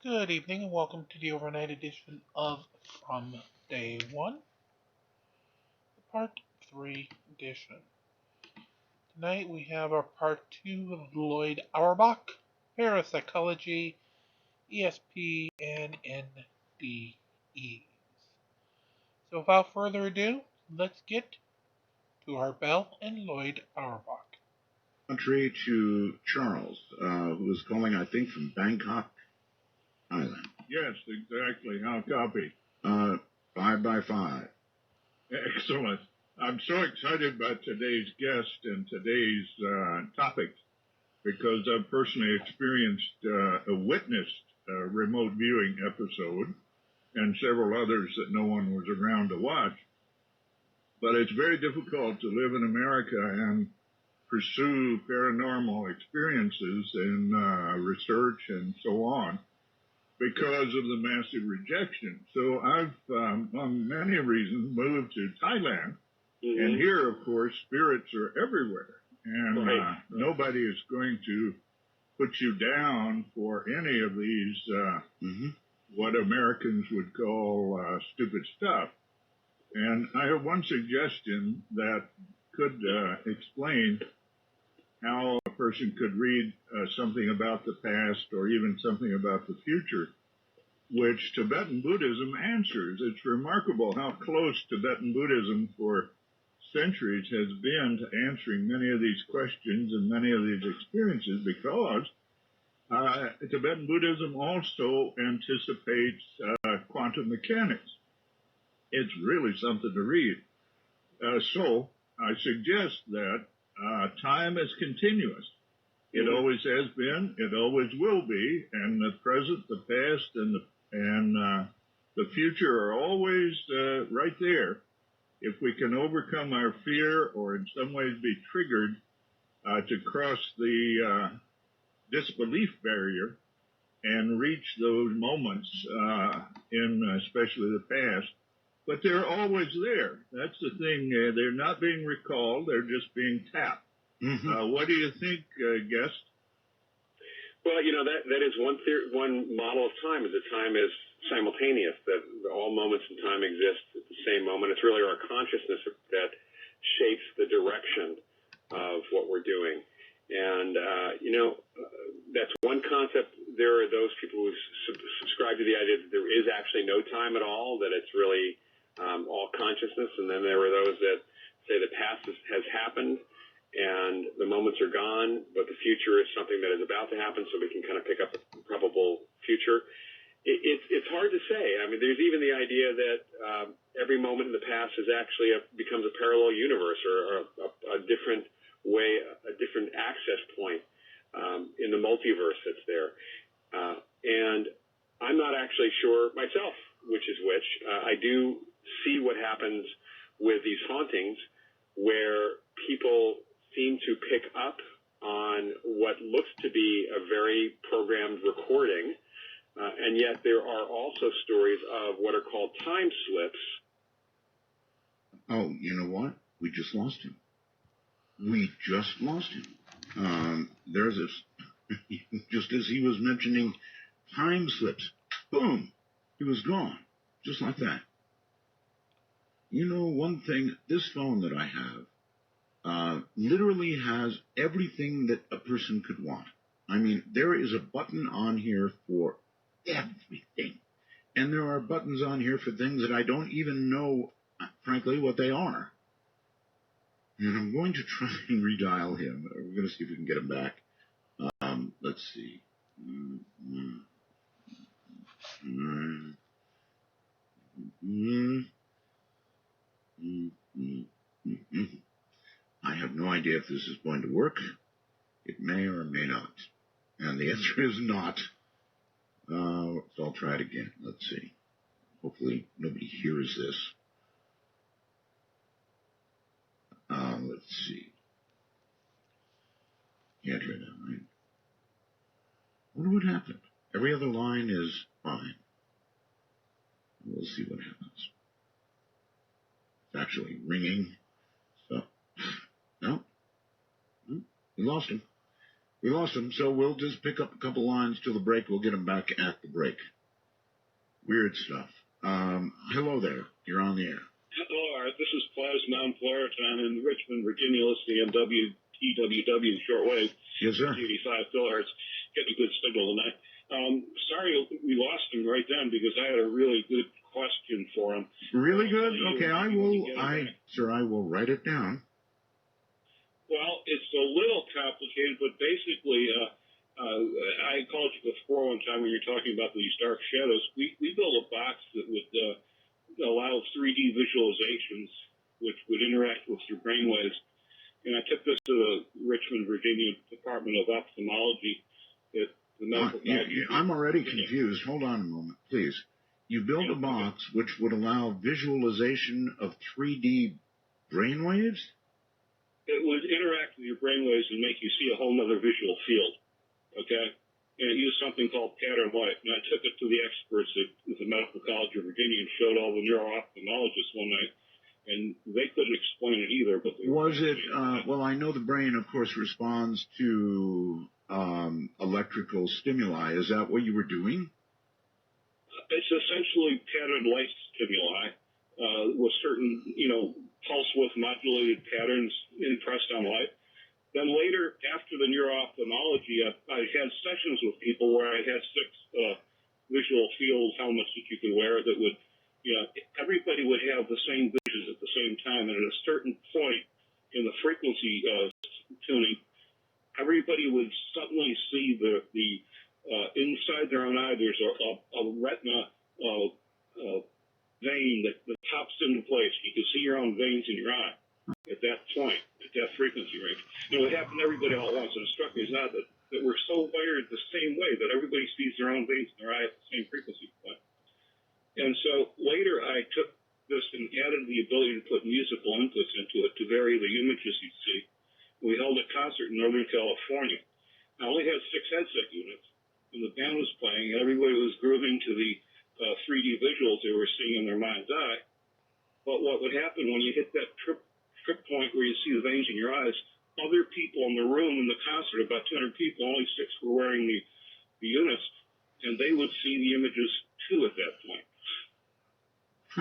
Good evening and welcome to the overnight edition of From Day One, the Part 3 edition. Tonight we have our Part 2 of Lloyd Auerbach, Parapsychology, ESP, and NDEs. So without further ado, let's get to our Bell and Lloyd Auerbach. Country to Charles, who is calling, I think, from Bangkok, Thailand. Yes, exactly. How copy? 5 by 5. Excellent. I'm so excited about today's guest and today's topic because I've personally experienced witnessed a remote viewing episode and several others that no one was around to watch. But it's very difficult to live in America and pursue paranormal experiences and research and so on, because of the massive rejection. So I've, on many reasons, moved to Thailand. Mm-hmm. And here, of course, spirits are everywhere. And nobody is going to put you down for any of these, what Americans would call stupid stuff. And I have one suggestion that could explain how a person could read something about the past or even something about the future, which Tibetan Buddhism answers. It's remarkable how close Tibetan Buddhism for centuries has been to answering many of these questions and many of these experiences, because Tibetan Buddhism also anticipates quantum mechanics. It's really something to read. So I suggest that time is continuous. It always has been, it always will be, and the present, the past, and the future are always right there. If we can overcome our fear or in some ways be triggered to cross the disbelief barrier and reach those moments in especially the past, but they're always there. That's the thing. They're not being recalled. They're just being tapped. Mm-hmm. What do you think, guest? Well, you know, that is one model of time, is that time is simultaneous, that all moments in time exist at the same moment. It's really our consciousness that shapes the direction of what we're doing. And, that's one concept. There are those people who subscribe to the idea that there is actually no time at all, that it's really all consciousness. And then there are those that say the past has happened and the moments are gone, but the future is something that is about to happen, so we can kind of pick up a probable future. It's hard to say. I mean, there's even the idea that every moment in the past is actually becomes a parallel universe, or a different way, a different access point in the multiverse that's there. And I'm not actually sure myself which is which. I do see what happens with these hauntings, where people seem to pick up on what looks to be a very programmed recording, and yet there are also stories of what are called time slips. Oh, you know what? We just lost him. We just lost him. There's this, just as he was mentioning time slips, boom, he was gone, just like that. You know, one thing, this phone that I have literally has everything that a person could want. I mean, there is a button on here for everything. And there are buttons on here for things that I don't even know, frankly, what they are. And I'm going to try and redial him. We're going to see if we can get him back. Let's see. I have no idea if this is going to work. It may or may not. And the answer is not. So I'll try it again. Let's see. Hopefully nobody hears this. Let's see. Can't hear that, right? I wonder what happened. Every other line is fine. We'll see what happens. It's actually ringing. So, no. We lost him. We lost him, so we'll just pick up a couple lines till the break. We'll get him back at the break. Weird stuff. Hello there. You're on the air. Hello, Art. This is Plasma Florida. I'm in Richmond, Virginia, listening on WTWW shortwave. Yes, sir. 85 kilohertz. Getting a good signal tonight. Sorry we lost him right then because I had a really good question for him. Really good? Okay, I will write it down. Well, it's a little complicated, but basically, I called you before one time when you were talking about these dark shadows. We built a box that would allow 3D visualizations, which would interact with your brainwaves. And I took this to the Richmond, Virginia Department of Ophthalmology at the medical college. I'm already confused. Hold on a moment, please. You built a box which would allow visualization of 3D brainwaves? It would interact with your brainwaves and make you see a whole other visual field, okay? And it used something called pattern light. And I took it to the experts at the Medical College of Virginia and showed all the neuro-ophthalmologists one night, and they couldn't explain it either. But was it, well, I know the brain, of course, responds to electrical stimuli. Is that what you were doing? It's essentially pattern light stimuli with certain, pulse width modulated patterns impressed on light. Then later, after the neuro-ophthalmology, I had sessions with people where I had 6 visual field helmets that you could wear that would, everybody would have the same visions at the same time. And at a certain point in the frequency tuning, everybody would suddenly see the inside their own eye, there's a retina vein that pops into place. You can see your own veins in your eye at that point, at that frequency range. And it happened to everybody all at once, and it struck me as odd that we're so wired the same way that everybody sees their own veins in their eye at the same frequency point. And so later I took this and added the ability to put musical inputs into it to vary the images you see. We held a concert in Northern California. I only had 6 headset units, and the band was playing, and everybody was grooving to the 3D visuals they were seeing in their mind's eye. But what would happen when you hit that trip point where you see the veins in your eyes, other people in the room in the concert, about 200 people, only 6 were wearing the units, and they would see the images too at that point.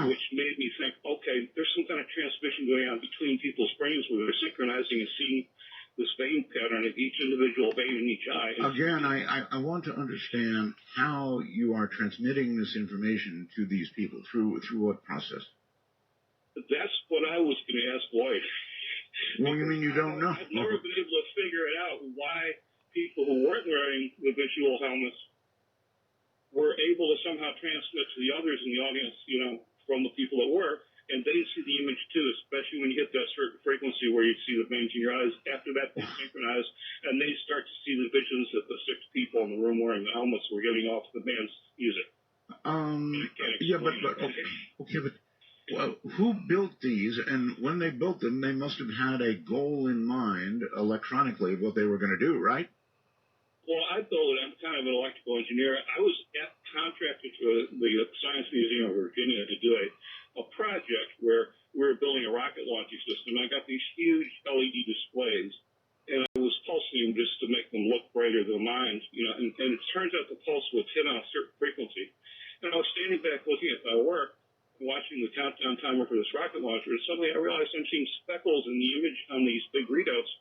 Which made me think, okay, there's some kind of transmission going on between people's brains where they're synchronizing and seeing this vein pattern of each individual vein in each eye. Again, I want to understand how you are transmitting this information to these people. Through what process? That's what I was going to ask Lloyd. Well, you mean you don't know? I've never been able to figure it out why people who weren't wearing the visual helmets were able to somehow transmit to the others in the audience, from the people that were, and they see the image too, especially when you hit that certain frequency where you see the veins in your eyes. After that, they synchronize, and they start to see the visions that the 6 people in the room wearing the helmets were getting off the band's music. Well, who built these? And when they built them, they must have had a goal in mind electronically of what they were going to do, right? Well, I built it. I'm kind of an electrical engineer. I was contracted to the Science Museum of Virginia to do a project where we were building a rocket launching system. I got these huge LED displays, and I was pulsing them just to make them look brighter than mine, and it turns out the pulse would hit on a certain frequency. And I was standing back looking at my work, watching the countdown timer for this rocket launcher, and suddenly I realized I'm seeing speckles in the image on these big readouts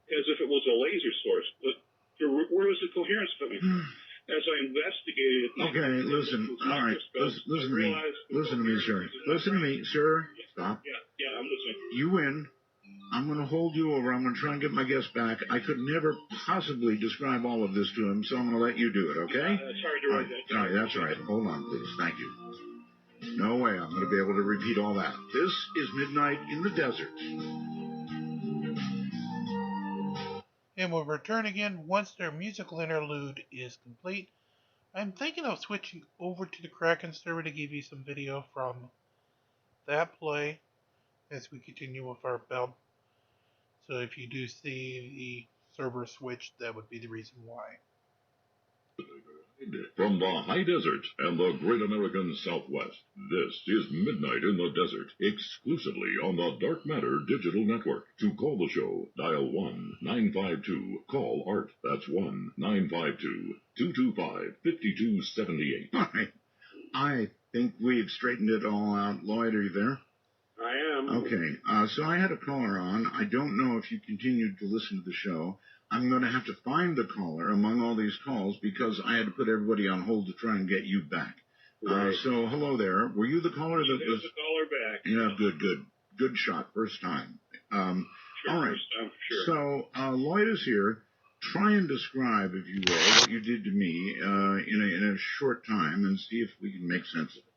as if it was a laser source. But where was the coherence coming from? As I investigated it, okay, listen. All right, listen to me. Listen to me, sir. Listen to me, sir. Stop. Yeah, I'm listening. You win. I'm going to hold you over. I'm going to try and get my guest back. I could never possibly describe all of this to him, so I'm going to let you do it, okay? It's hard to write that down. All right, that's all right. Hold on, please. Thank you. No way I'm going to be able to repeat all that. This is Midnight in the Desert. And we'll return again once their musical interlude is complete. I'm thinking of switching over to the Kraken server to give you some video from that play as we continue with our build. So if you do see the server switch, that would be the reason why. From the high desert and the great American Southwest, this is Midnight in the Desert, exclusively on the Dark Matter Digital Network. To call the show, dial 1-952-CALL-ART. That's 1-952-225-5278. All right. I think we've straightened it all out. Lloyd, are you there? I am. Okay. So I had a caller on. I don't know if you continued to listen to the show. I'm going to have to find the caller among all these calls because I had to put everybody on hold to try and get you back. Right. So hello there. Were you the caller that was? The caller back. Yeah, good shot, first time. Sure, all right. first time, sure. So Lloyd is here. Try and describe, if you will, what you did to me in a short time, and see if we can make sense of it.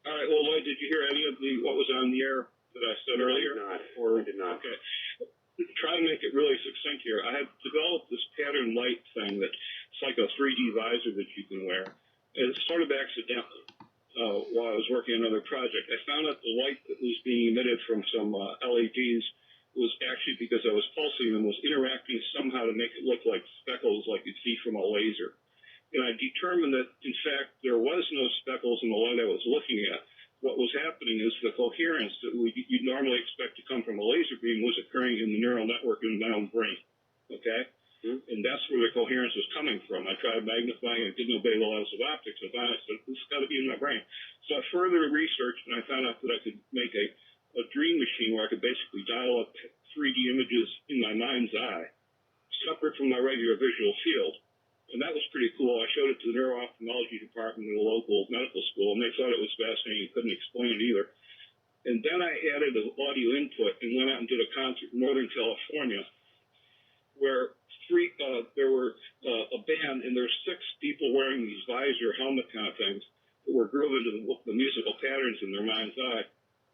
All right. Well, Lloyd, did you hear any of what was on the air that I said earlier? I did not. Okay. Try to make it really succinct here. I have developed this pattern light thing it's like a 3D visor that you can wear. And it's sort of accidentally while I was working on another project. I found out the light that was being emitted from some LEDs was actually because I was pulsing and was interacting somehow to make it look like speckles like you'd see from a laser. And I determined that, in fact, there was no speckles in the light I was looking at. What was happening is the coherence that you'd normally expect to come from a laser beam was occurring in the neural network in my own brain. Okay? Mm-hmm. And that's where the coherence was coming from. I tried magnifying it, didn't obey the laws of optics, and finally I said, this has got to be in my brain. So I further researched, and I found out that I could make a dream machine where I could basically dial up 3D images in my mind's eye, separate from my regular visual field. And that was pretty cool. I showed it to the neuro-ophthalmology department in the local medical school, and they thought it was fascinating. You couldn't explain it either. And then I added an audio input and went out and did a concert in Northern California where there were a band, and there's 6 people wearing these visor helmet kind of things that were grooved into the musical patterns in their mind's eye.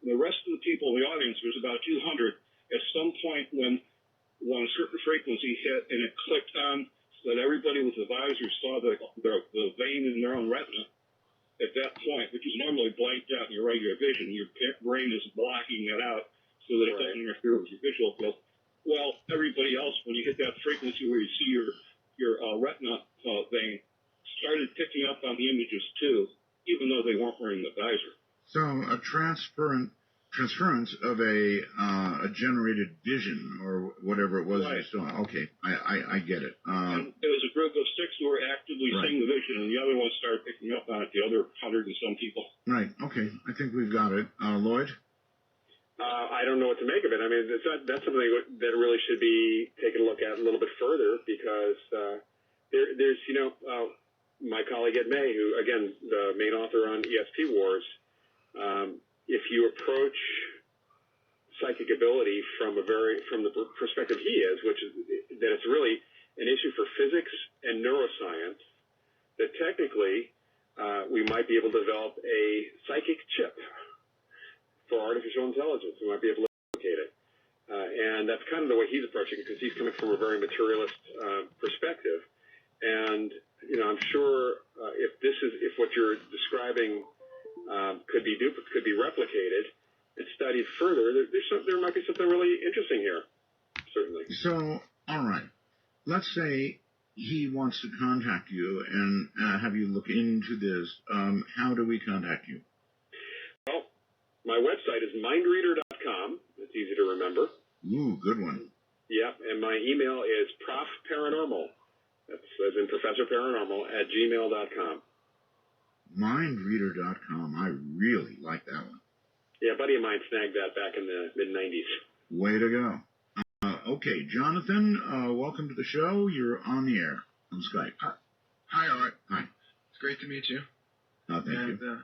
And the rest of the people in the audience, there was about 200, at some point when a certain frequency hit and it clicked on so that everybody with the visor saw the vein in their own retina at that point, which is normally blanked out in your regular vision. Your brain is blocking it out so that it doesn't interfere with your visual field. Well, everybody else, when you hit that frequency where you see your retina vein, started picking up on the images too, even though they weren't wearing the visor. So a transference of a generated vision or whatever it was you saw. Okay, I get it. And it was a group of 6 who were actively seeing the vision, and the other ones started picking up on it, the other 100 and some people. Right, okay, I think we've got it. Lloyd? I don't know what to make of it. I mean, that's something that really should be taken a look at a little bit further because there's, my colleague Ed May, who, again, the main author on ESP Wars, if you approach psychic ability from the perspective he is, which is that it's really an issue for physics and neuroscience, that technically we might be able to develop a psychic chip for artificial intelligence. We might be able to locate it. And that's kind of the way he's approaching it because he's coming from a very materialist perspective. And, I'm sure if what you're describing could be replicated and studied further, there might be something really interesting here, certainly. So, all right. Let's say he wants to contact you and have you look into this. How do we contact you? Well, my website is mindreader.com. It's easy to remember. Ooh, good one. Yep, and my email is profparanormal. That's as in Professor Paranormal at gmail.com. Mindreader.com. I really like that one. Yeah, a buddy of mine snagged that back in the mid-'90s. Way to go. Okay, Jonathan, welcome to the show. You're on the air on Skype. Hi, Art. Hi. It's great to meet you. Thank you.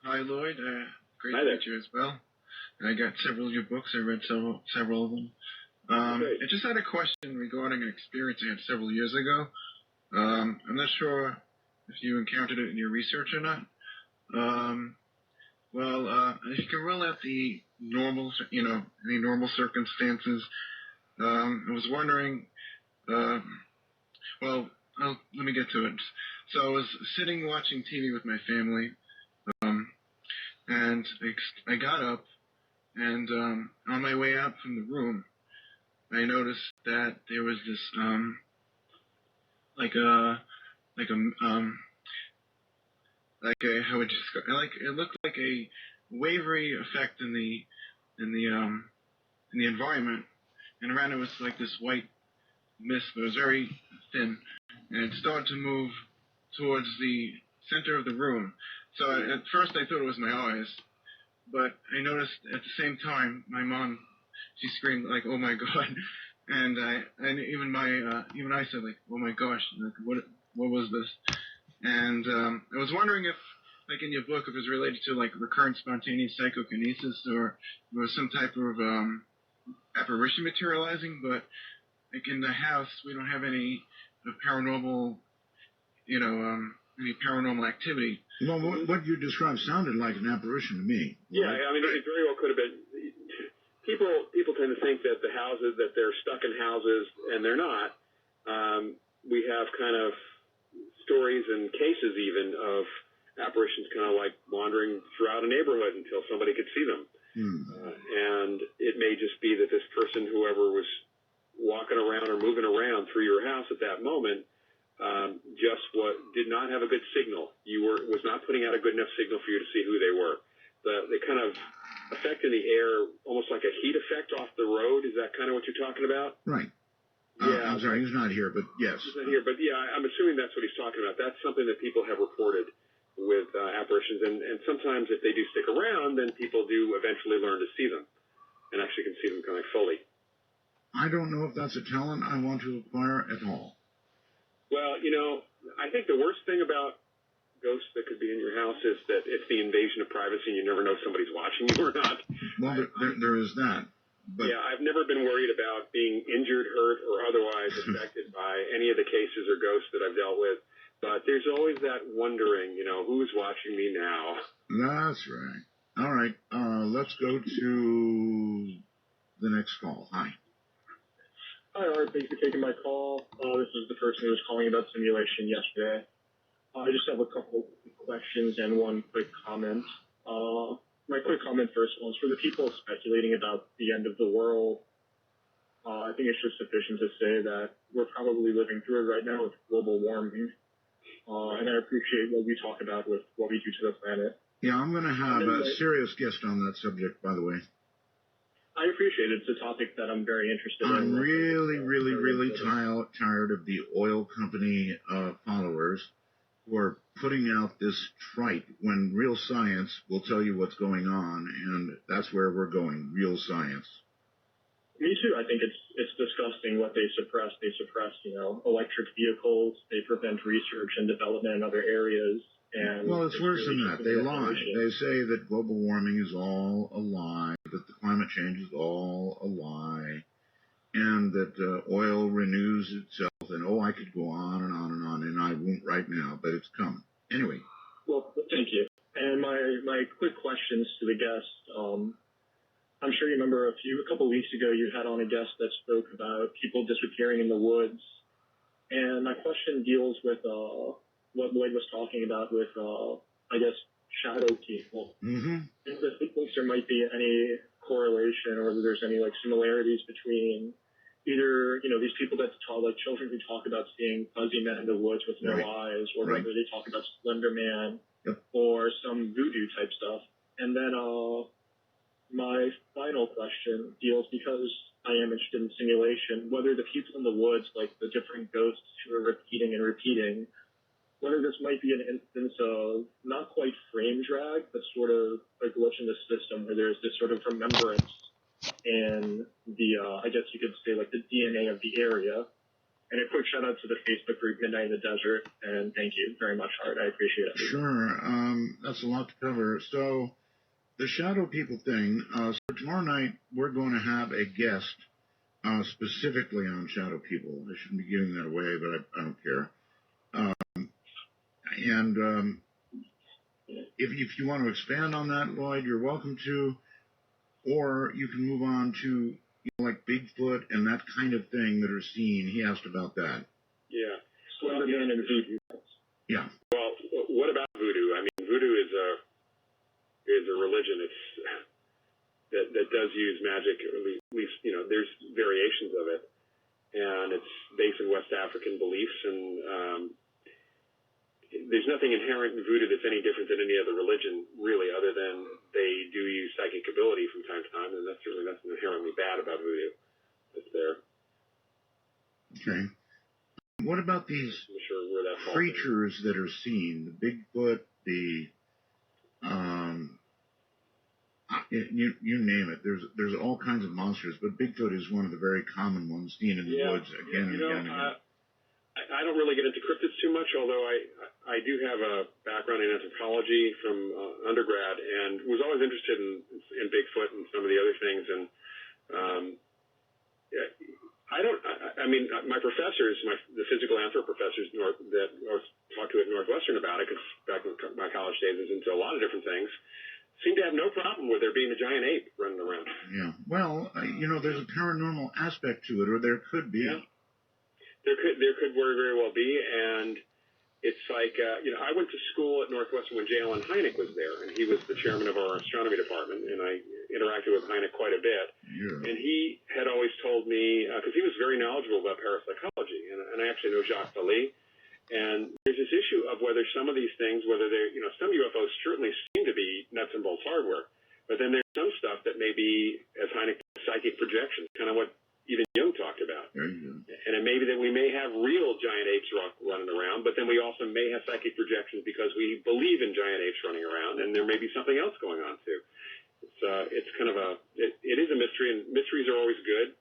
Hi, Lloyd. Great Hi to there. meet you as well. I got several of your books. I read several of them. Great. I just had a question regarding an experience I had several years ago. I'm not sure if you encountered it in your research or not. If you can rule out the normal, any normal circumstances, I was wondering, let me get to it. So I was sitting watching TV with my family, and I got up, and on my way out from the room, I noticed that there was this, how would you describe, it looked like a wavery effect in the environment, and around it was like this white mist that was very thin, and it started to move towards the center of the room. So at first I thought it was my eyes, but I noticed at the same time my mom, she screamed like, "Oh my God!" And even I said like, "Oh my gosh!" Like, what was this? And I was wondering if, like in your book, if it was related to like recurrent spontaneous psychokinesis or some type of apparition materializing. But like in the house, we don't have any paranormal, any paranormal activity. Well, what you described sounded like an apparition to me. Yeah, I mean, it very well could have been. People tend to think that that they're stuck in houses, and they're not. We have kind of stories and cases even of apparitions kind of like wandering throughout a neighborhood until somebody could see them. And it may just be that this person, whoever was walking around or moving around through your house at that moment, did not have a good signal. Was not putting out a good enough signal for you to see who they were. The kind of effect in the air, almost like a heat effect off the road. Is that kind of what you're talking about? Right. Yeah. I'm sorry, he's not here, but yes. He's not here, but yeah, I'm assuming that's what he's talking about. That's something that people have reported with apparitions, and sometimes if they do stick around, then people do eventually learn to see them, and actually can see them kind of fully. I don't know if that's a talent I want to acquire at all. Well, I think the worst thing about ghosts that could be in your house is that it's the invasion of privacy, and you never know if somebody's watching you or not. Well, there is that. But yeah, I've never been worried about being injured, hurt, or otherwise affected by any of the cases or ghosts that I've dealt with. But there's always that wondering, who's watching me now? That's right. All right, let's go to the next call. Hi. Hi, Art. Thanks for taking my call. This is the person who was calling about simulation yesterday. I just have a couple questions and one quick comment. My quick comment first was for the people speculating about the end of the world. I think it's just sufficient to say that we're probably living through it right now with global warming. And I appreciate what we talk about with what we do to the planet. Yeah, I'm going to have a serious guest on that subject, by the way. I appreciate it. It's a topic that I'm very interested in. I'm really tired of the oil company followers who are putting out this trite when real science will tell you what's going on, and that's where we're going, real science. Me too. I think it's disgusting what they suppress. They suppress, electric vehicles. They prevent research and development in other areas. And well, it's worse than that. They lie. They say that global warming is all a lie, that the climate change is all a lie, and that oil renews itself, and I could go on and on and on, and I won't right now, but it's coming. Anyway. Well, thank you. And my quick questions to the guest. I'm sure you remember a couple weeks ago you had on a guest that spoke about people disappearing in the woods. And my question deals with what Lloyd was talking about with, shadow people. Mm-hmm. If he thinks there might be any correlation or whether there's any, similarities between either, these people that talk, like children who talk about seeing fuzzy men in the woods with no eyes, or whether they talk about Slender Man or some voodoo type stuff. And then my final question deals, because I am interested in simulation, whether the people in the woods, like the different ghosts who are repeating and repeating, whether this might be an instance of not quite frame drag, but sort of a glitch in the system where there's this sort of remembrance in the, I guess you could say, the DNA of the area. And a quick shout out to the Facebook group Midnight in the Desert, and thank you very much, Art. I appreciate it. Sure. That's a lot to cover. So the shadow people thing, so tomorrow night we're going to have a guest specifically on shadow people. I shouldn't be giving that away, but I don't care. And if you want to expand on that, Lloyd, you're welcome to, or you can move on to Bigfoot and that kind of thing that are seen. He asked about that. Yeah. Slender Man and voodoo. Yeah. Well, what about voodoo? I mean, voodoo is a religion. That does use magic, or at least there's variations of it, and it's based in West African beliefs, and there's nothing inherent in voodoo that's any different than any other religion, really, other than they do use psychic ability from time to time, and that's certainly nothing inherently bad about voodoo that's there. Okay. What about these creatures that are seen? The Bigfoot, you name it. There's all kinds of monsters, but Bigfoot is one of the very common ones seen in the woods again and again. I don't really get into cryptids too much, although I do have a background in anthropology from undergrad, and was always interested in Bigfoot and some of the other things. And my professors, the physical anthro professors that I was talked to at Northwestern about it, because back in my college days I was into a lot of different things, seem to have no problem with there being a giant ape running around. Yeah. Well, there's a paranormal aspect to it, or there could be. Yeah. There could very, very well be, and it's like, I went to school at Northwestern when J. Allen Hynek was there, and he was the chairman of our astronomy department, and I interacted with Hynek quite a bit. Yeah. And he had always told me, because he was very knowledgeable about parapsychology, and I actually know Jacques Vallée, and there's this issue of whether some of these things, whether they're, some UFOs certainly seem to be nuts and bolts hardware, but then there's some stuff that may be, as Hynek, psychic projections, kind of what even Jung talked about. And it may be that we may have real giant apes running around, but then we also may have psychic projections because we believe in giant apes running around, and there may be something else going on too. It's kind of it is a mystery, and mysteries are always good.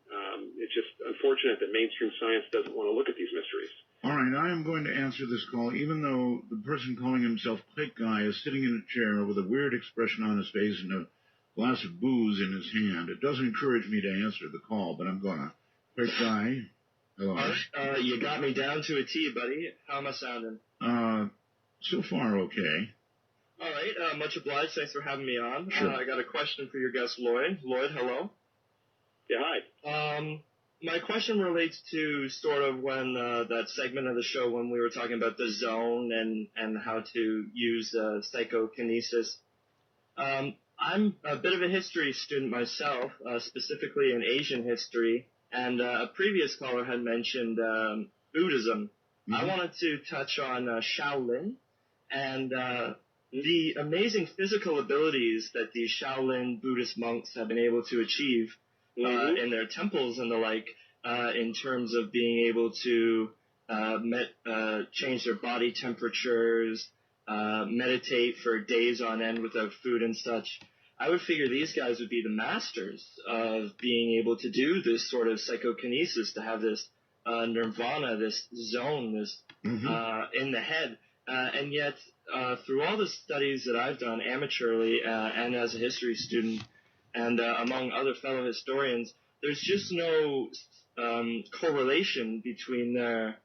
It's just unfortunate that mainstream science doesn't want to look at these mysteries. All right, I am going to answer this call, even though the person calling himself Quick Guy is sitting in a chair with a weird expression on his face and a glass of booze in his hand. It doesn't encourage me to answer the call, but I'm gonna. Quick Guy, hello. You got me down to a T, buddy. How am I sounding? So far, okay. All right, much obliged. Thanks for having me on. Sure. I got a question for your guest, Lloyd. Lloyd, hello. Yeah, hi. My question relates to sort of when that segment of the show when we were talking about the zone and how to use psychokinesis. I'm a bit of a history student myself, specifically in Asian history, and a previous caller had mentioned Buddhism. Mm-hmm. I wanted to touch on Shaolin and the amazing physical abilities that these Shaolin Buddhist monks have been able to achieve in their temples and the like, in terms of being able to change their body temperatures, meditate for days on end without food and such. I would figure these guys would be the masters of being able to do this sort of psychokinesis, to have this nirvana, this zone, this in the head. And yet, through all the studies that I've done amateurly and as a history student and among other fellow historians, there's just no correlation between their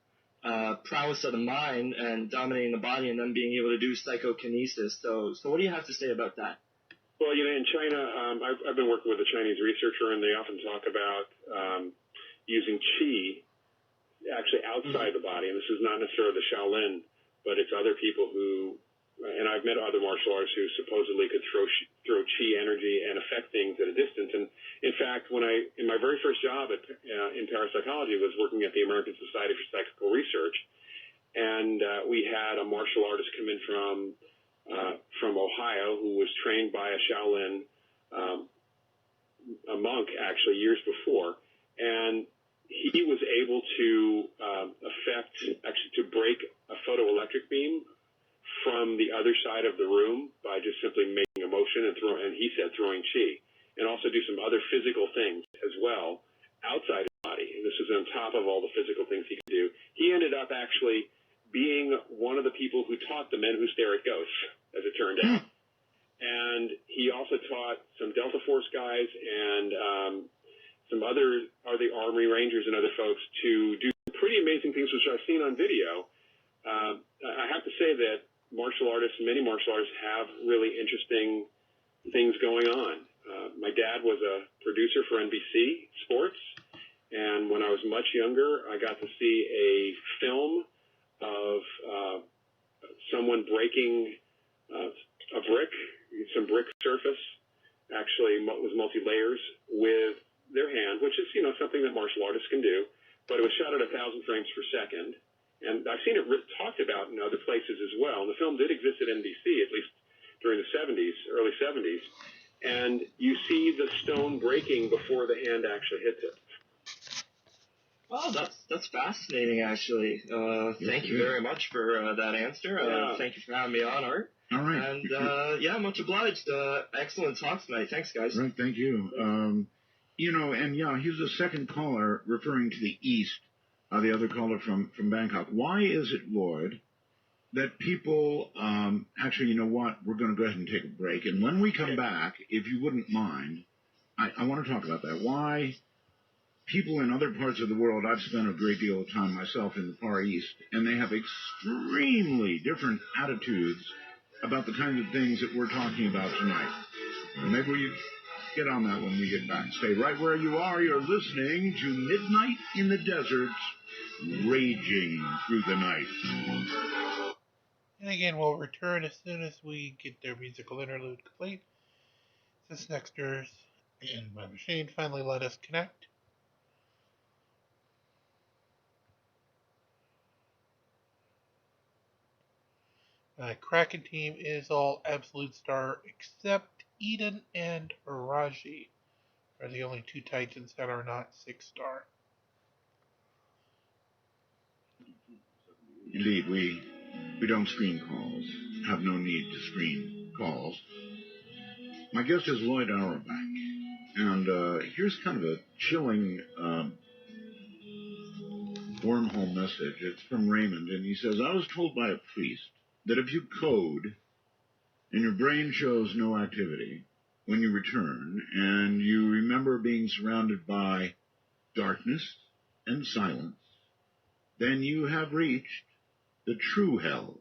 prowess of the mind and dominating the body and them being able to do psychokinesis. So what do you have to say about that? Well, in China, I've been working with a Chinese researcher, and they often talk about using qi actually outside the body. And this is not necessarily the Shaolin, but it's other people who, and I've met other martial artists who supposedly could throw qi energy and affect things at a distance. And in fact, in my very first job in parapsychology was working at the American Society for Psychical Research, and we had a martial artist come in from Ohio who was trained by a Shaolin a monk actually years before, and he was able to to break a photoelectric beam from the other side of the room by just simply making a motion and he said throwing qi, and also do some other physical things as well outside his body. And this is on top of all the physical things he could do. He ended up actually being one of the people who taught the men who stare at ghosts, as it turned out. And he also taught some Delta Force guys and some other Army Rangers and other folks to do pretty amazing things, which I've seen on video. I have to say that many martial artists have really interesting things going on. My dad was a producer for NBC Sports, and when I was much younger, I got to see a film of someone breaking some brick surface, actually was multi-layers, with their hand, which is, something that martial artists can do, but it was shot at 1,000 frames per second, And I've seen it talked about in other places as well. And the film did exist at NBC, at least during the 70s, early 70s. And you see the stone breaking before the hand actually hits it. Well, that's fascinating, actually. Thank you very much for that answer. Thank you for having me on, Art. All right. And, yeah, much obliged. Excellent talk tonight. Thanks, guys. Right, thank you. Here's a second caller referring to the East, the other caller from Bangkok. Why is it, Lloyd, that people, actually, you know what, we're going to go ahead and take a break. And when we come back, if you wouldn't mind, I want to talk about that. Why people in other parts of the world, I've spent a great deal of time myself in the Far East, and they have extremely different attitudes about the kinds of things that we're talking about tonight. Maybe we get on that when we get back. Stay right where you are. You're listening to Midnight in the Desert, raging through the night. And again, we'll return as soon as we get their musical interlude complete. Since Nexters and my machine finally let us connect. Kraken team is all absolute star except Eden and Raji are the only two Titans that are not 6-star. Indeed, we don't screen calls, have no need to screen calls. My guest is Lloyd Auerbach, and here's kind of a chilling wormhole message. It's from Raymond, and he says, I was told by a priest that if you code and your brain shows no activity when you return, and you remember being surrounded by darkness and silence, then you have reached the true hell.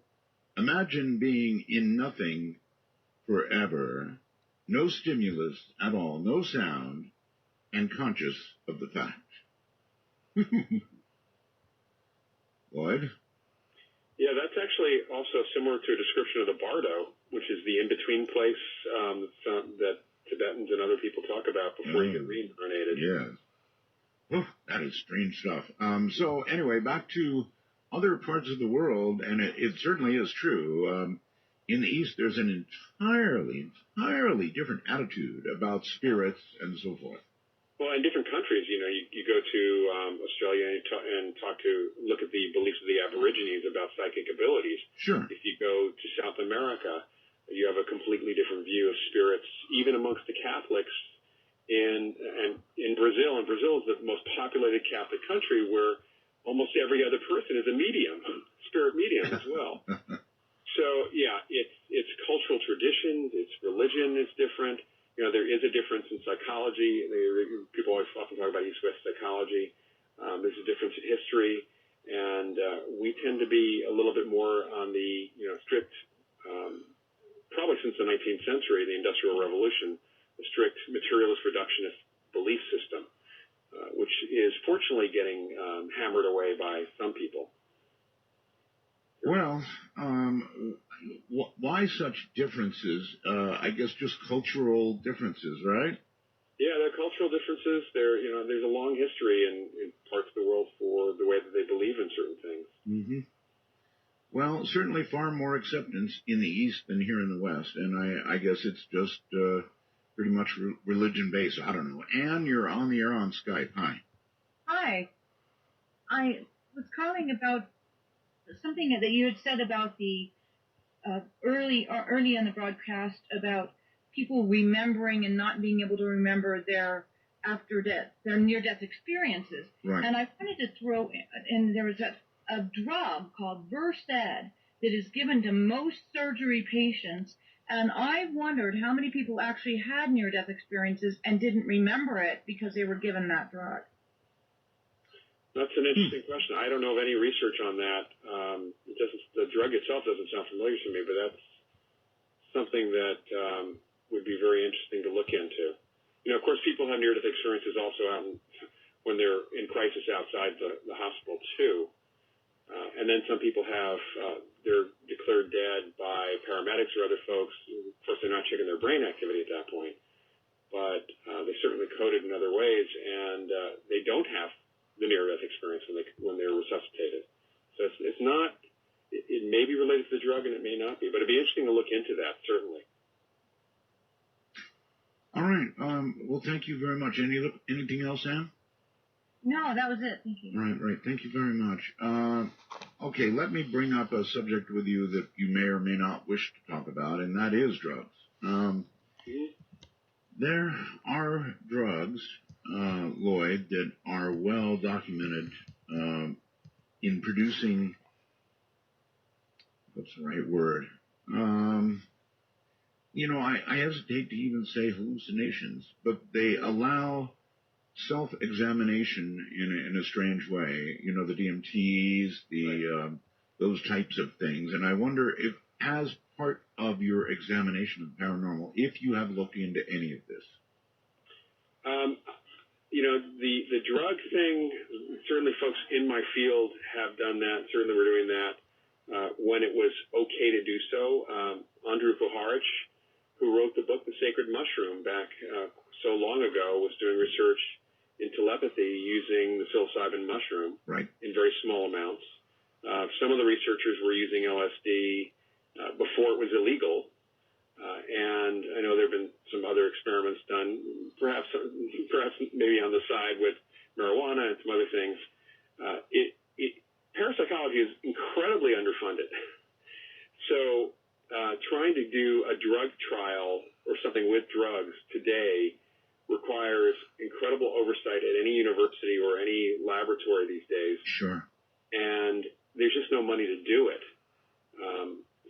Imagine being in nothing forever, no stimulus at all, no sound, and conscious of the fact. Lloyd? Yeah, that's actually also similar to a description of the bardo, which is the in-between place that Tibetans and other people talk about before you get reincarnated. Yes. That is strange stuff. So anyway, back to other parts of the world, and it certainly is true. In the East, there's an entirely different attitude about spirits and so forth. Well, in different countries, you go to Australia and look at the beliefs of the Aborigines about psychic abilities. Sure. If you go to South America, you have a completely different view of spirits, even amongst the Catholics. In Brazil, Brazil is the most populated Catholic country where almost every other person is a medium, spirit medium as well. So, yeah, it's cultural traditions, it's religion is different. There is a difference in psychology. People often talk about East-West psychology. There's a difference in history, and we tend to be a little bit more on the strict, probably since the 19th century, the Industrial Revolution, the strict materialist reductionist belief system, which is fortunately getting hammered away by some people. Well, why such differences? I guess just cultural differences, right? Yeah, there are cultural differences. There's a long history in parts of the world for the way that they believe in certain things. Mm-hmm. Well, certainly far more acceptance in the East than here in the West, and I guess it's just pretty much religion-based. I don't know. Anne, you're on the air on Skype. Hi. Hi. I was calling about something that you had said about the early in the broadcast about people remembering and not being able to remember their near-death experiences. Right. And I wanted to throw in there was a drug called Versed that is given to most surgery patients, and I wondered how many people actually had near-death experiences and didn't remember it because they were given that drug. That's an interesting question. I don't know of any research on that. The drug itself doesn't sound familiar to me, but that's something that would be very interesting to look into. Of course, people have near-death experiences also when they're in crisis outside the hospital, too. And then some people they're declared dead by paramedics or other folks. Of course, they're not checking their brain activity at that point, but they certainly coded in other ways, and they don't have the near-death experience when they're resuscitated. So It's not. It may be related to the drug, and it may not be. But it'd be interesting to look into that, certainly. All right. Well, thank you very much. Anything else, Ann? No, that was it. Thank you. Right. Thank you very much. Okay, let me bring up a subject with you that you may or may not wish to talk about, and that is drugs. There are drugs, Lloyd, that are well documented in producing, what's the right word? I hesitate to even say hallucinations, but they allow self-examination in a strange way. The DMTs, those types of things. And I wonder if, as part of your examination of paranormal, if you have looked into any of this. The drug thing, certainly folks in my field have done that. Certainly we're doing that when it was okay to do so. Andrew Puharich, who wrote the book The Sacred Mushroom back so long ago, was doing research in telepathy using the psilocybin mushroom in very small amounts. Some of the researchers were using LSD before it was illegal. And I know there have been some other experiments done, perhaps maybe on the side with marijuana and some other things. Parapsychology is incredibly underfunded. So trying to do a drug trial or something with drugs today requires incredible oversight at any university or any laboratory these days. Sure. And there's just no money to do it.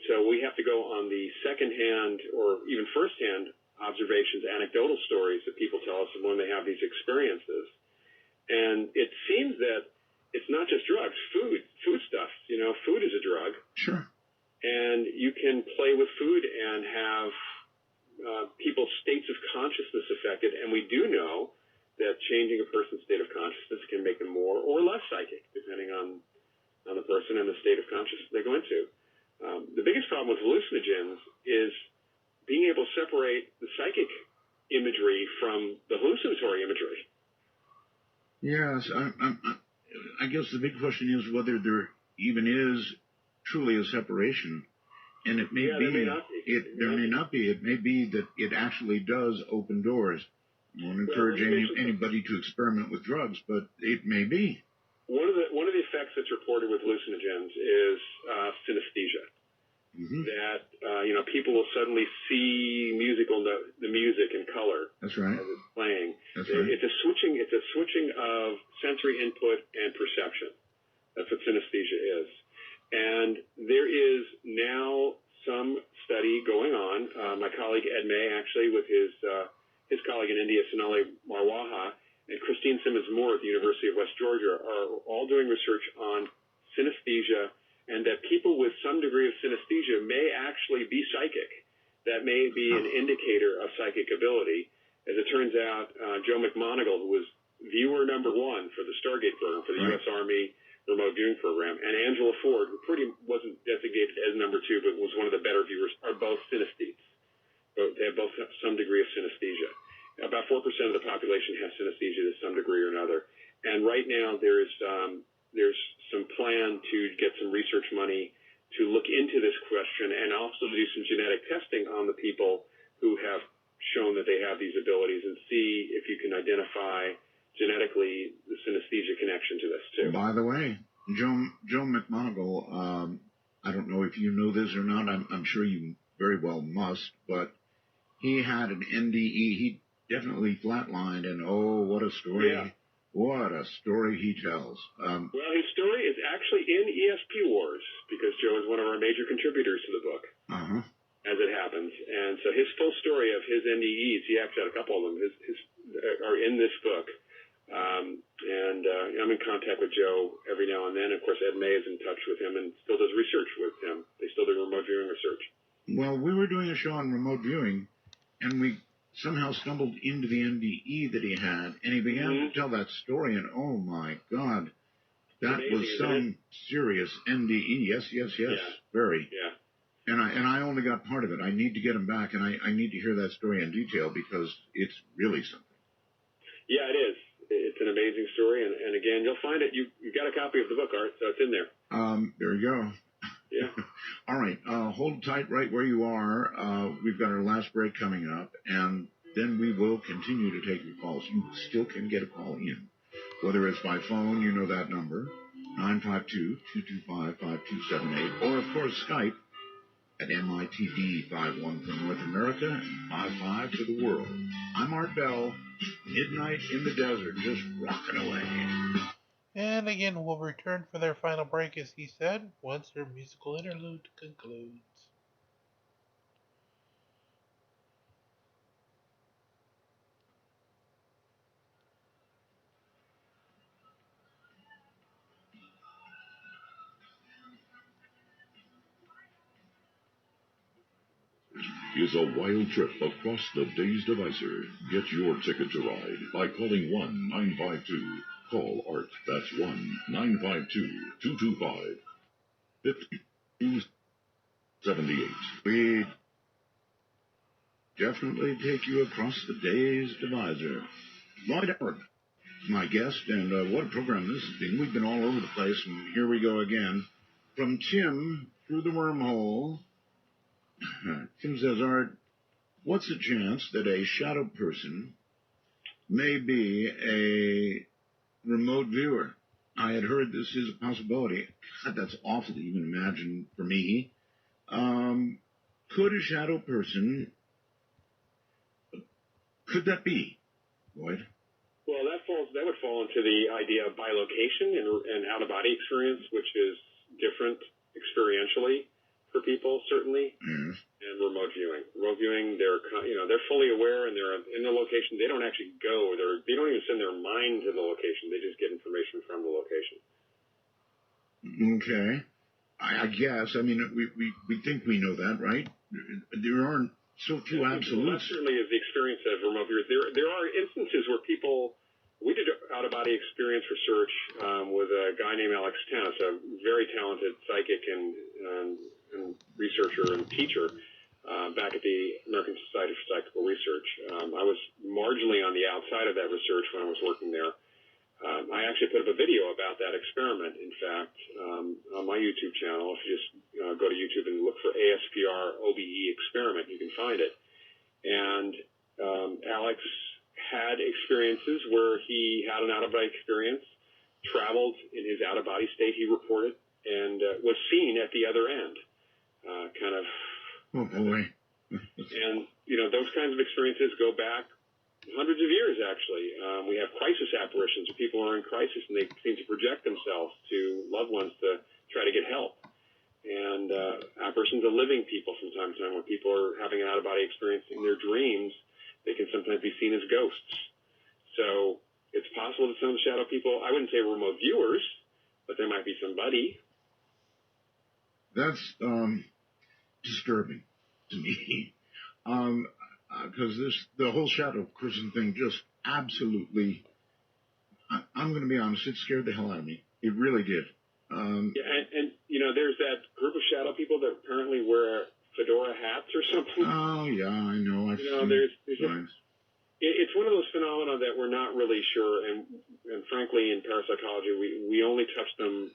So we have to go on the second-hand or even first-hand observations, anecdotal stories that people tell us when they have these experiences. And it seems that it's not just drugs, food stuff. Food is a drug. Sure. And you can play with food and have people's states of consciousness affected. And we do know that changing a person's state of consciousness can make them more or less psychic, depending on the person and the state of consciousness they go into. The biggest problem with hallucinogens is being able to separate the psychic imagery from the hallucinatory imagery. Yes, I guess the big question is whether there even is truly a separation, and it may be. There may not be. There may not be. It may be that it actually does open doors. I won't encourage anybody to experiment with drugs, but it may be. One of the effects that's reported with hallucinogens is synesthesia. Mm-hmm. That people will suddenly see the music in color. That's right. As it's playing. That's right. It's a switching of sensory input and perception. That's what synesthesia is. And there is now some study going on. My colleague Ed May, actually, with his colleague in India, Sonali Marwaha, and Christine Simmons-Moore at the University of West Georgia are all doing research on synesthesia, and that people with some degree of synesthesia may actually be psychic. That may be an indicator of psychic ability. As it turns out, Joe McMoneagle, who was viewer number 1 for the Stargate program, for the U.S. Army remote viewing program, and Angela Ford, who wasn't designated as number 2, but was one of the better viewers, are both synesthetes. They both have some degree of synesthesia. About 4% of the population has synesthesia to some degree or another. And right now there's some plan to get some research money to look into this question and also to do some genetic testing on the people who have shown that they have these abilities and see if you can identify genetically the synesthesia connection to this too. By the way, Joe McMoneagle, I don't know if you know this or not. I'm sure you very well must, but he had an NDE. He definitely flatlined, and oh, what a story! Yeah. What a story he tells. Well, his story is actually in ESP Wars because Joe is one of our major contributors to the book, as it happens. And so his full story of his NDEs, he actually had a couple of them, are in this book. And I'm in contact with Joe every now and then. Of course, Ed May is in touch with him and still does research with him. They still do remote viewing research. Well, we were doing a show on remote viewing, and we somehow stumbled into the NDE that he had, and he began to tell that story, and oh my God, that amazing, was some serious NDE. Yes, Yeah. very. Yeah. And I only got part of it. I need to get him back, and I need to hear that story in detail because it's really something. Yeah, it is. it's an amazing story. And again, you'll find it. You got a copy of the book, Art, so it's in there. There you go. Yeah. All right. Hold tight right where you are. We've got our last break coming up, and then we will continue to take your calls. You still can get a call in, whether it's by phone, you know that number, 952-225-5278, or, of course, Skype at MITD51 for North America and 55 for the world. I'm Art Bell, Midnight in the Desert, just rocking away. And again, we'll return for their final break, as he said, once their musical interlude concludes. Is a wild trip across the Days Divisor. Get your ticket to ride by calling 1-952. Call Art. That's 1-952-225-5278. We definitely take you across the Days Divisor. Lloyd Edward is my guest, and what a program this has been. We've been all over the place, and here we go again. From Tim through the wormhole. Tim says, Art, what's the chance that a shadow person may be a remote viewer? I had heard this is a possibility. God, that's awful to even imagine for me. Could a shadow person, could that be, Lloyd? Well, that would fall into the idea of bilocation and out-of-body experience, which is different experientially for people, certainly, and remote viewing. Remote viewing, they're fully aware and they're in the location. They don't actually go. They don't even send their mind to the location. They just get information from the location. Okay. I guess. I mean, we think we know that, right? There aren't so few absolutes. Well, that certainly is the experience of remote viewers. There are instances where people. We did out-of-body experience research with a guy named Alex Tanis, a very talented psychic and researcher and teacher back at the American Society for Psychical Research. I was marginally on the outside of that research when I was working there. I actually put up a video about that experiment, in fact, on my YouTube channel. If you just go to YouTube and look for ASPR OBE experiment, you can find it. And Alex had experiences where he had an out-of-body experience, traveled in his out-of-body state, he reported, and was seen at the other end. Oh, boy. And, those kinds of experiences go back hundreds of years, actually. We have crisis apparitions where people are in crisis and they seem to project themselves to loved ones to try to get help. And apparitions of living people from time to time, when people are having an out-of-body experience in their dreams, they can sometimes be seen as ghosts. So it's possible that some of the shadow people, I wouldn't say remote viewers, but there might be somebody. That's disturbing to me. Because the whole shadow person thing just absolutely, I'm going to be honest, it scared the hell out of me. It really did. And there's that group of shadow people that apparently wear fedora hats or something. Oh, yeah, I know. I've seen it's one of those phenomena that we're not really sure, and frankly, in parapsychology, we only touch them.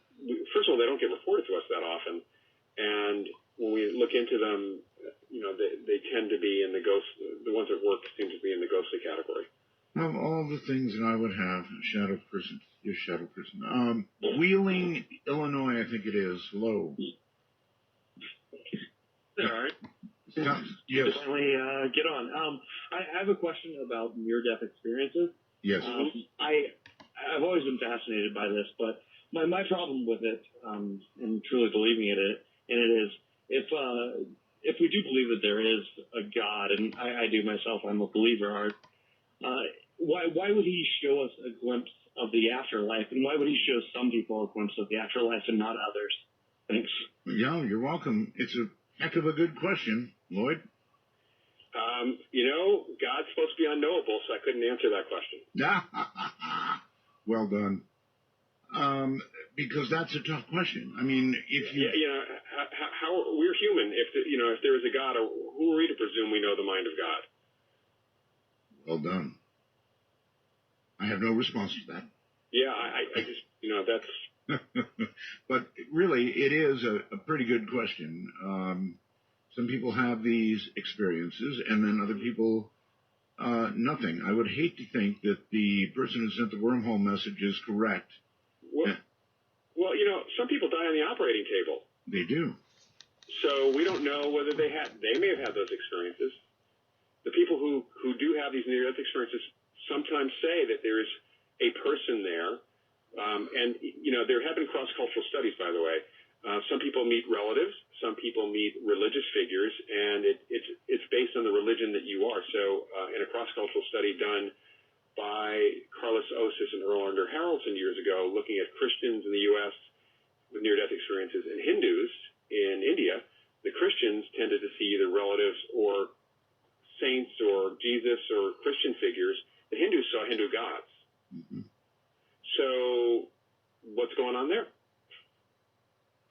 First of all, they don't get reported to us that often, and when we look into them, they tend to be in the ghost. The ones that work seem to be in the ghostly category. Of all the things that I would have, shadow person. Wheeling, Illinois, I think it is. Hello. All right. Yes. Finally, get on. I have a question about near-death experiences. Yes. I've always been fascinated by this, but my problem with it, and truly believing in it is if we do believe that there is a God, and I do myself, I'm a believer, Art. Why would he show us a glimpse of the afterlife, and why would he show some people a glimpse of the afterlife and not others? Thanks. Yeah, you're welcome. It's a heck of a good question, Lloyd. God's supposed to be unknowable, so I couldn't answer that question. Well done. Because that's a tough question. I mean, if you... how we're human. If there is a God, who are we to presume we know the mind of God? Well done. I have no response to that. Yeah, I just, that's... But really, it is a pretty good question. Some people have these experiences, and then other people, nothing. I would hate to think that the person who sent the wormhole message is correct. Well, some people die on the operating table. They do. So we don't know whether they may have had those experiences. The people who do have these near-death experiences sometimes say that there is a person there. And there have been cross-cultural studies, by the way. Some people meet relatives, some people meet religious figures, and it's based on the religion that you are. So in a cross-cultural study done by Carlos Osis and Earl Under Harrelson years ago, looking at Christians in the U.S. with near-death experiences and Hindus in India, the Christians tended to see either relatives or saints or Jesus or Christian figures. The Hindus saw Hindu gods. Mm-hmm. So what's going on there?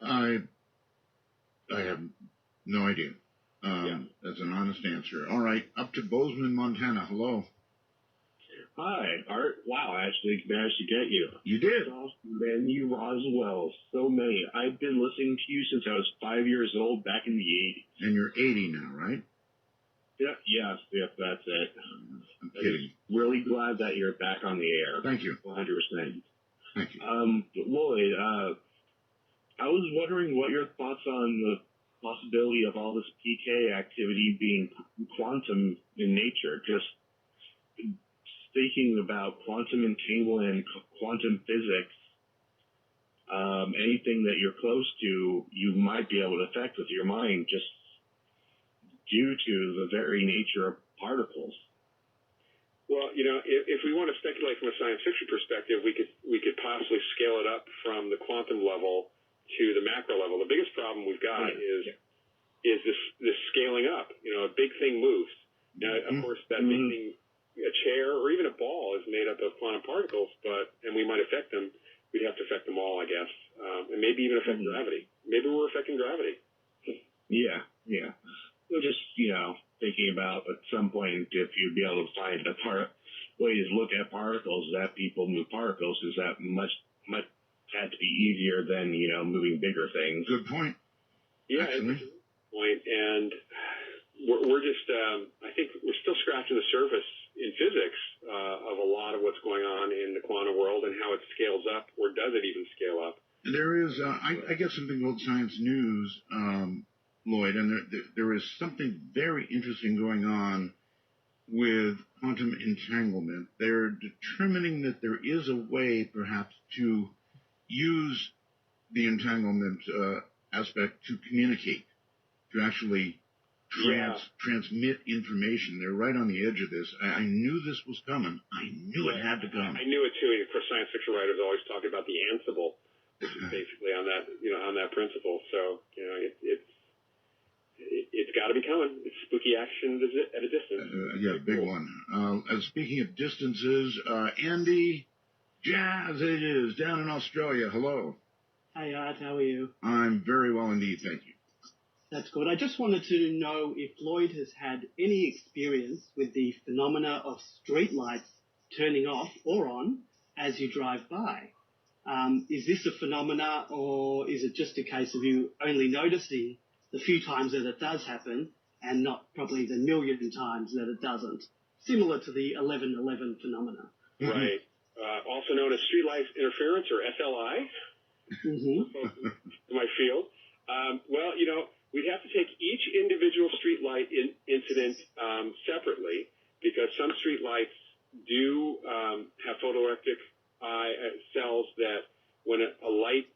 I have no idea. That's an honest answer. All right, up to Bozeman, Montana. Hello. Hi, Art. Wow, I actually managed to get you. You did? Man, you Roswell. So many. I've been listening to you since I was 5 years old back in the 80s. And you're 80 now, right? Yeah, yes, that's it. I'm kidding. Really glad that you're back on the air. Thank you. 100%. Thank you. Lloyd, I was wondering what your thoughts on the possibility of all this PK activity being quantum in nature. Just speaking about quantum entanglement and quantum physics, anything that you're close to, you might be able to affect with your mind just due to the very nature of particles. Well, if we want to speculate from a science fiction perspective, we could possibly scale it up from the quantum level to the macro level. The biggest problem we've got is this scaling up. A big thing moves. Now, of course, that big thing, a chair or even a ball, is made up of quantum particles, and we might affect them. We'd have to affect them all, I guess, and maybe even affect gravity. Maybe we're affecting gravity. Yeah. So just, thinking about at some point if you'd be able to find a way to look at particles, that people move particles, is that much had to be easier than, moving bigger things. Good point. Yeah, it's a good point. And we're just, I think we're still scratching the surface in physics of a lot of what's going on in the quantum world and how it scales up, or does it even scale up? There is, I get something called Science News, Lloyd, and there is something very interesting going on with quantum entanglement. They're determining that there is a way, perhaps, to use the entanglement aspect to communicate, to actually transmit information. They're right on the edge of this. I knew this was coming. I knew it had to come. I knew it too. And of course, science fiction writers always talk about the Ansible, which is basically on that principle. So it's got to be coming. It's spooky action at a distance. Big one. And speaking of distances, Andy Jazz, it is down in Australia. Hello. Hi, Art. How are you? I'm very well indeed, thank you. That's good. I just wanted to know if Lloyd has had any experience with the phenomena of streetlights turning off or on as you drive by. Is this a phenomena, or is it just a case of you only noticing the few times that it does happen and not probably the million times that it doesn't? Similar to the 1111 phenomena. Right. Also known as Streetlife Interference, or SLI. My field. Well, we'd have to take each individual streetlight incident separately, because some streetlights do have photoelectric cells that, when a light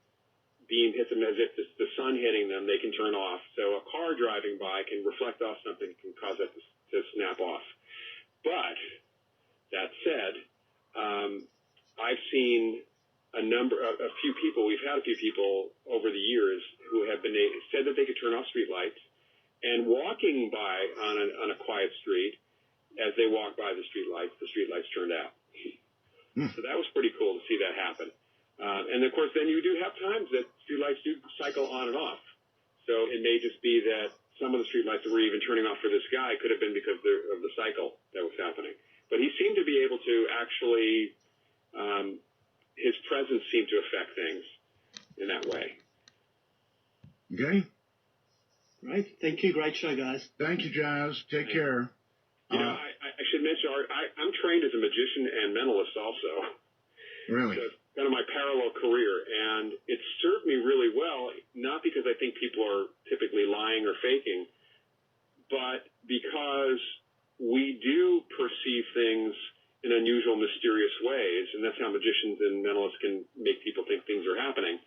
beam hits them as if it's the sun hitting them, they can turn off. So a car driving by can reflect off something, can cause it to snap off. But that said, I've seen a few people. We've had a few people over the years who have said that they could turn off streetlights, and walking by on a quiet street, as they walk by the streetlights turned out. So that was pretty cool to see that happen. And of course, then you do have times that streetlights do cycle on and off. So it may just be that some of the streetlights that were even turning off for this guy could have been because of the cycle that was happening. But he seemed to be able to actually, his presence seemed to affect things in that way. Okay. Right. Thank you. Great show, guys. Thank you, Jazz. Take care. You know, I should mention, Art, I'm trained as a magician and mentalist also. Really? So it's kind of my parallel career, and it served me really well, not because I think people are typically lying or faking, but because we do perceive things in unusual, mysterious ways, and that's how magicians and mentalists can make people think things are happening.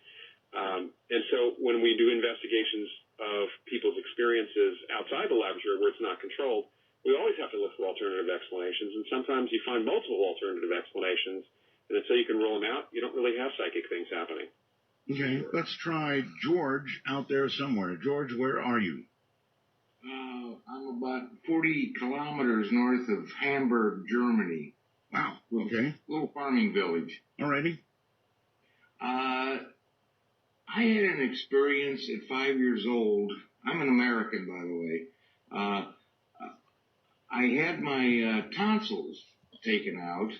And so when we do investigations of people's experiences outside the laboratory where it's not controlled, we always have to look for alternative explanations, and sometimes you find multiple alternative explanations, and until you can rule them out, you don't really have psychic things happening. Okay, let's try George out there somewhere. George, where are you? I'm about 40 kilometers north of Hamburg, Germany. Wow, okay. Little farming village. Alrighty. I had an experience at 5 years old. I'm an American, by the way. I had my tonsils taken out,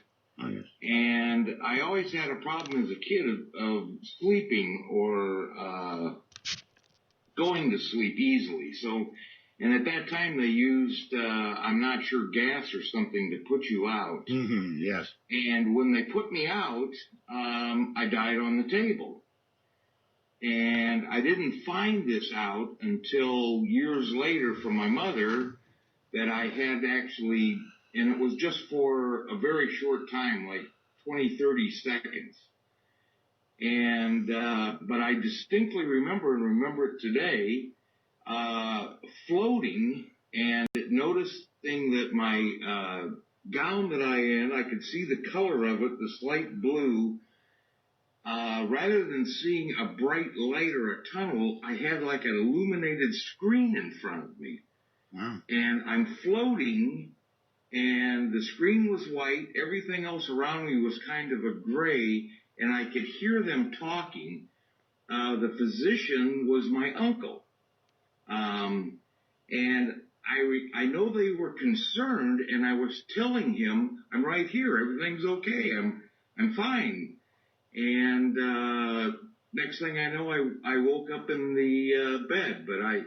and I always had a problem as a kid of sleeping or going to sleep easily. So, and at that time they used, I'm not sure, gas or something to put you out. Mm-hmm, yes. And when they put me out, I died on the table. And I didn't find this out until years later from my mother, that I had actually, and it was just for a very short time, like 20, 30 seconds. And, but I distinctly remember, and remember it today, floating and noticing that my, gown that I could see the color of it, this light blue. Rather than seeing a bright light or a tunnel, I had like an illuminated screen in front of me. Wow. And I'm floating, and the screen was white. Everything else around me was kind of a gray, and I could hear them talking. The physician was my uncle. And I know they were concerned, and I was telling him, I'm right here. Everything's okay. I'm fine. And next thing I know, I woke up in the bed, but I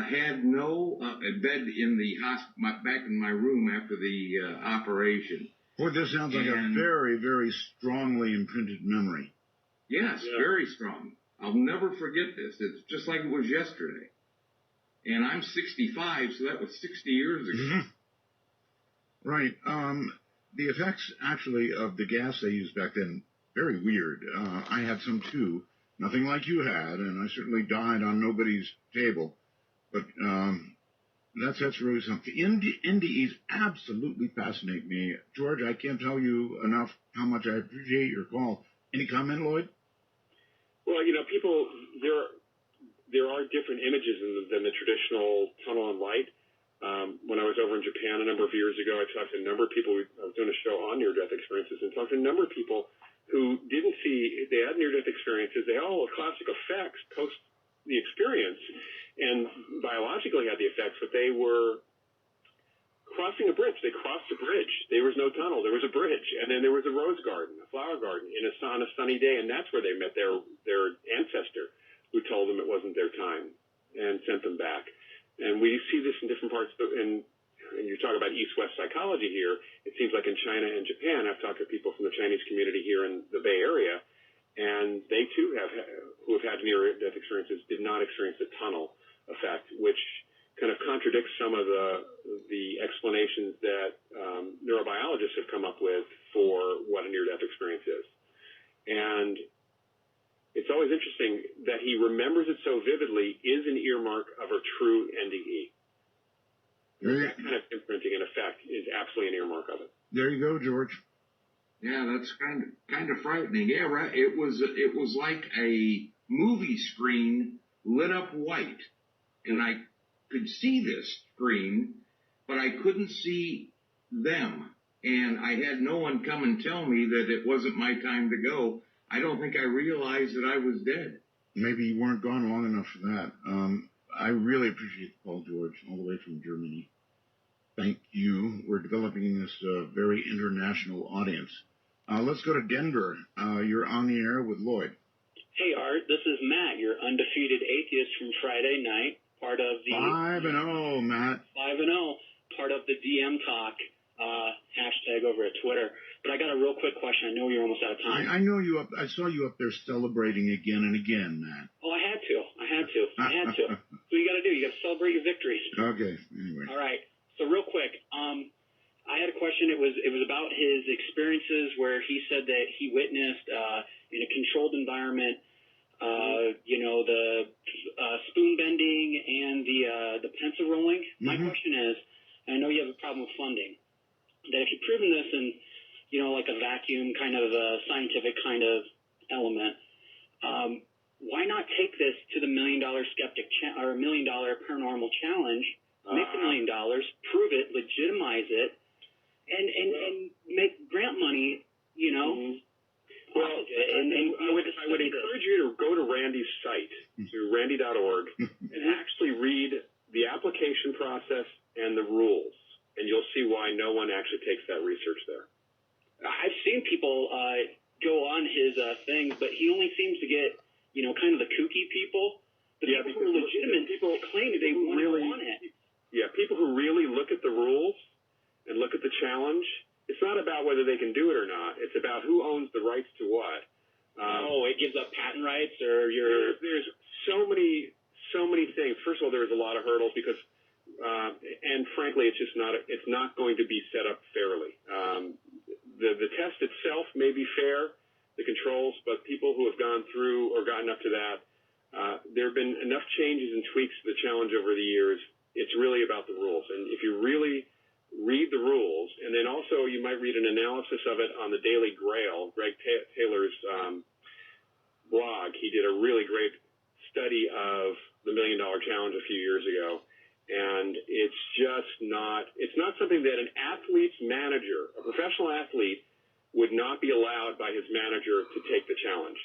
had no bed in the back in my room after the operation. Boy, this sounds like a very, very strongly imprinted memory. Yes, very strong. I'll never forget this. It's just like it was yesterday. And I'm 65, so that was 60 years ago. Mm-hmm. Right. The effects, actually, of the gas they used back then, very weird. I had some, too. Nothing like you had, and I certainly died on nobody's table. But that's really something. NDEs absolutely fascinate me. George, I can't tell you enough how much I appreciate your call. Any comment, Lloyd? Well, you know, people, there are different images than the traditional tunnel and light. When I was over in Japan a number of years ago, I talked to a number of people. I was doing a show on near-death experiences and talked to a number of people who didn't see, they had near-death experiences. They all had classic effects post the experience and biologically had the effects, but they were crossing a bridge. They crossed a bridge. There was no tunnel. There was a bridge. And then there was a rose garden, a flower garden on a sunny day, and that's where they met their ancestor who told them it wasn't their time and sent them back. And we see this in different parts, and you talk about East-West psychology here. It seems like in China and Japan, I've talked to people from the Chinese community here in the Bay Area, and they too who have had near-death experiences, did not experience the tunnel effect, which kind of contradicts some of the explanations that neurobiologists have come up with for what a near-death experience is. And it's always interesting that he remembers it so vividly is an earmark of a true NDE. That kind of imprinting and effect is absolutely an earmark of it. There you go, George. Yeah, that's kind of frightening. Yeah, right. It was like a movie screen lit up white, and I could see this screen, but I couldn't see them. And I had no one come and tell me that it wasn't my time to go. I don't think I realized that I was dead. Maybe you weren't gone long enough for that. I really appreciate the call, George, all the way from Germany. Thank you. We're developing this very international audience. Let's go to Denver. You're on the air with Lloyd. Hey, Art. This is Matt, your undefeated atheist from Friday night, part of the 5-0, Matt. 5-0, part of the DM Talk hashtag over at Twitter. But I got a real quick question. I know you're almost out of time. I know you up. I saw you up there celebrating again and again, Matt. Oh, I had to. That's what you got to do. You got to celebrate your victories. Okay. Anyway. All right. So real quick, I had a question. It was about his experiences where he said that he witnessed in a controlled environment, the spoon bending and the pencil rolling. My question is, and I know you have a problem with funding, that if you've proven this in like a vacuum kind of scientific kind of element, why not take this to the $1 Million Skeptic or $1 Million Paranormal Challenge? Make the $1 million, prove it, legitimize it, and make grant money, Well, I would encourage you to go to Randy's site, to randy.org, and actually read the application process and the rules, and you'll see why no one actually takes that research there. I've seen people go on his things, but he only seems to get, kind of the kooky people. The people who are legitimate, people claim they really want it. Yeah, people who really look at the rules and look at the challenge, it's not about whether they can do it or not. It's about who owns the rights to what. It gives up patent rights or your... There's so many things. First of all, there's a lot of hurdles because, and frankly, it's not going to be set up fairly. The test itself may be fair, the controls, but people who have gone through or gotten up to that, there have been enough changes and tweaks to the challenge over the years. It's really about the rules. And if you really read the rules, and then also you might read an analysis of it on the Daily Grail, Greg Taylor's blog. He did a really great study of the $1 Million Challenge a few years ago. And it's not something that an athlete's manager, a professional athlete, would not be allowed by his manager to take the challenge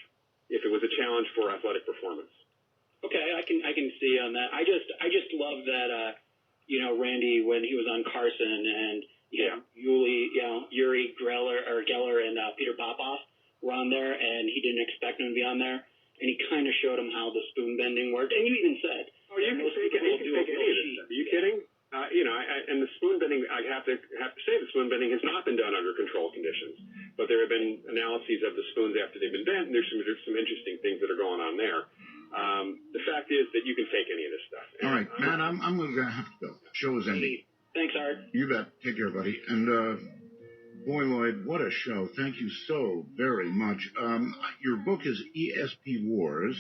if it was a challenge for athletic performance. Okay, I can see on that. I just love that, Randy, when he was on Carson and Uri Geller and Peter Popoff were on there, and he didn't expect him to be on there, and he kind of showed him how the spoon bending worked, and you even said, "Oh, you can fake any of this stuff." Are you kidding? And the spoon bending, I have to say, the spoon bending has not been done under controlled conditions, but there have been analyses of the spoons after they've been bent, and there's some interesting things that are going on there. The fact is that you can fake any of this stuff. All right, Matt, I'm going to have to go. Show is ending. Thanks, Art. You bet. Take care, buddy. And, boy, Lloyd, what a show. Thank you so very much. Your book is ESP Wars,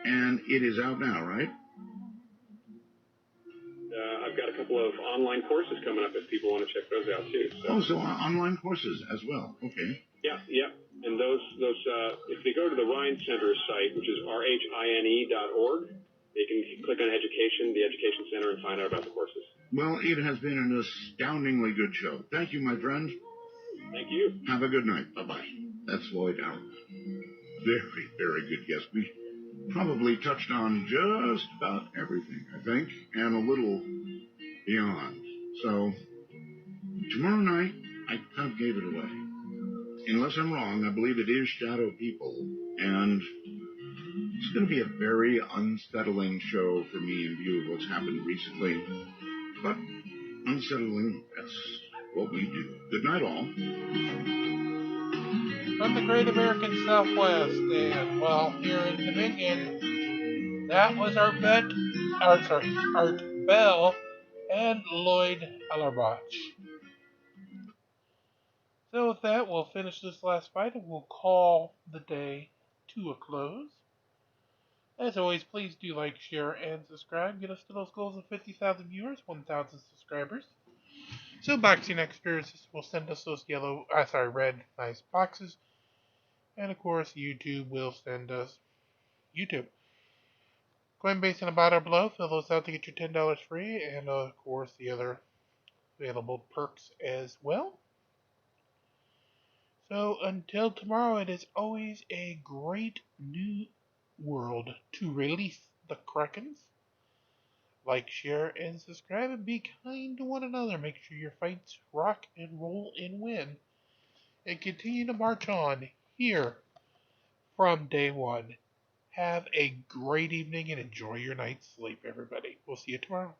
and it is out now, right? I've got a couple of online courses coming up if people want to check those out, too. So online courses as well. Okay. Yeah. And those if they go to the Rhine Center site, which is rhine.org, they can click on Education, the Education Center, and find out about the courses. Well, it has been an astoundingly good show. Thank you, my friend. Thank you. Have a good night. Bye-bye. That's Lloyd Allen. Very, very good guest. We probably touched on just about everything, I think, and a little beyond. So, tomorrow night, I kind of gave it away. Unless I'm wrong, I believe it is Shadow People, and it's going to be a very unsettling show for me in view of what's happened recently. But unsettling, that's what we do. Good night, all. From the great American Southwest, and here in Dominion, that was Art Bell and Lloyd Hellerbach. So with that, we'll finish this last fight and we'll call the day to a close. As always, please do like, share, and subscribe. Get us to those goals of 50,000 viewers, 1,000 subscribers. So Boxing Experiences will send us those red nice boxes. And of course, YouTube will send us YouTube. CoinBase and Ibotta are below. Fill those out to get your $10 free. And of course, the other available perks as well. So until tomorrow, it is always a great new world to release the Krakens. Like, share, and subscribe, and be kind to one another. Make sure your fights rock and roll and win. And continue to march on here from day one. Have a great evening and enjoy your night's sleep, everybody. We'll see you tomorrow.